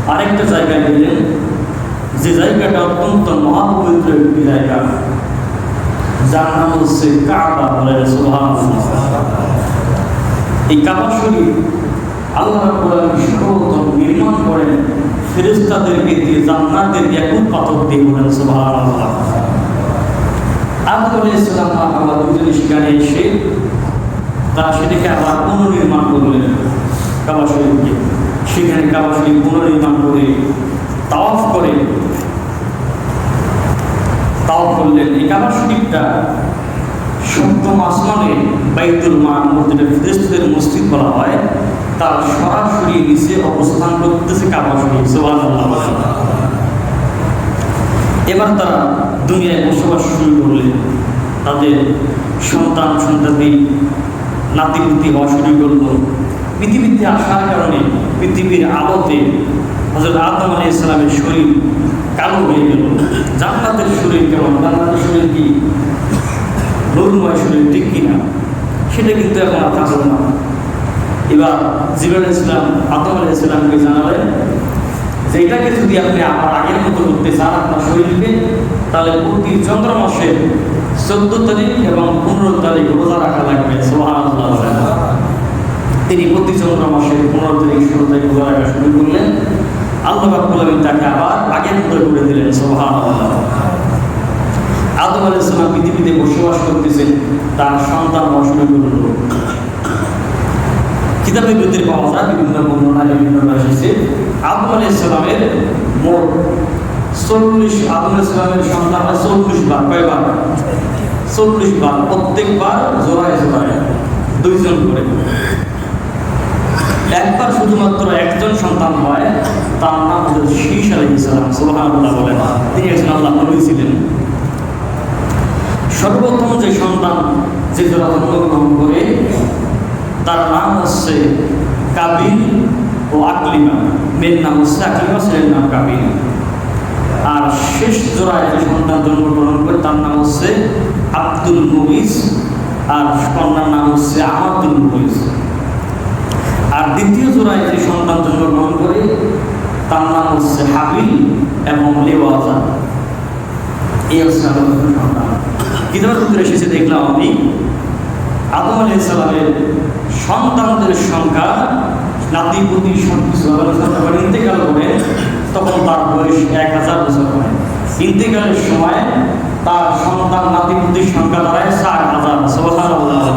আরেকটা জায়গায় গেলেন, যে জায়গাটা অত্যন্ত মহাপবিত্র একটি জায়গা, যার নাম হচ্ছে কাবা। বলে সুবহানাল্লাহ। এই কাবা শরীফ আল্লাহ রাব্বুল আলামিন সর্বপ্রথম নির্মাণ করেন ফেরেশতাদেরকে দিয়ে, জান্নাতের ইয়াকুত পাথর দিয়ে। বলেন সুবহানাল্লাহ। আদম আলাইহিস সালাম আবার দুজনে সেখানে এসে তারা সেটাকে আবার পুনর্নির্মাণ করলেন কাবা শরীফকে। সেখানে কাবা শরীফ পুনর্নির্মাণ করে তাওয়াফ করলেন। এই কাবা শরীফটা সপ্তম আসমানে বাইতুল মামুর, যেটা ফেরেশতাদের মসজিদ বলা হয়, তার সরাসরি নিচে অবস্থান করতেছে কাবা শরীফ। সুবহানাল্লাহ। এবার তারা দুনিয়ায় বসবাস শুরু করলেন। তাদের সন্তান-সন্ততি, নাতি-পুতি হওয়া শুরু করল। পৃথিবীতে আসার কারণে পৃথিবীর আলোতে হযরত আদম আলাইহিস সালামের শরীর কালো হয়ে গেল। জান্নাতের শরীর কেমন? জান্নাতের শরীর কি নূরময় শরীর, ঠিক কিনা? সেটা কিন্তু এখন আর থাকলো না। এবার জিবরাইল আলাইহিস সালাম আদম আলাইহিস সালামকে জানালেন যে এটাকে যদি আপনি আবার আগের মতো করতে চান আপনার শরীরকে, তাহলে প্রতি চন্দ্র মাসে 14 তারিখ এবং 15 তারিখ রোজা রাখা লাগবে। সুবহানাল্লাহ। তিনি প্রতি চন্দ্র মাসে 15 তারিখ 16 তারিখ রোজা রাখা শুরু করলেন। আল্লাহ রাব্বুল আলামিন তাকে আবার আগের মতো করে দিলেন। সুবহানাল্লাহ। আদম আলাইহিস সালাম পৃথিবীতে বসবাস করতেছেন, তার সন্তান হওয়া শুরু করল। কিতাবের ভিতরে পাওয়া যায়, বিভিন্ন বর্ণনায় বিভিন্ন এসেছে আদম আলাইহিস সালামের মোট 40, আদম আলাইহিস সালামের সন্তান 40 বার। কয়বার? 40 বার। প্রত্যেকবার জোড়ায় জোড়ায় 2 জন করে। একবার শুধুমাত্র একজন সন্তান হয়, তার নাম হল শীশ আলাইহিস সালাম। সুবহানাল্লাহ বলেন। তিনি একজন আল্লাহর নবী ছিলেন। সর্বপ্রথম যে সন্তান যে জোড়া জন্মগ্রহণ করে তার নাম হচ্ছে কাবিল ও আকলিমা। মেয়ের নাম হচ্ছে আকলিমা, ছেলের নাম কাবিল। আর শেষ জোড়ায় যে সন্তান জন্মগ্রহণ করে তার নাম হচ্ছে আব্দুল মুইজ, আর কন্যার নাম হচ্ছে আমাদুল মুইজ। আর দ্বিতীয় জোড়ায় যে সন্তান জন্মগ্রহণ করে তার নাম হচ্ছে হাবিল এবং লেওয়াজা। এই হচ্ছে সন্তান। কিতাবের ভিতরে এসেছে, দেখলাম আমি আদম আলাইহিস সালামের সন্তানদের সংখ্যা, নাতি-পুতি সবকিছু যখন ইন্তেকাল করে তখন তার বয়স 1000 বছর হয়। ইন্তেকালের সময় তার সন্তান নাতি-পুতির সংখ্যা দাঁড়ায় 4000। সুবহানাল্লাহ।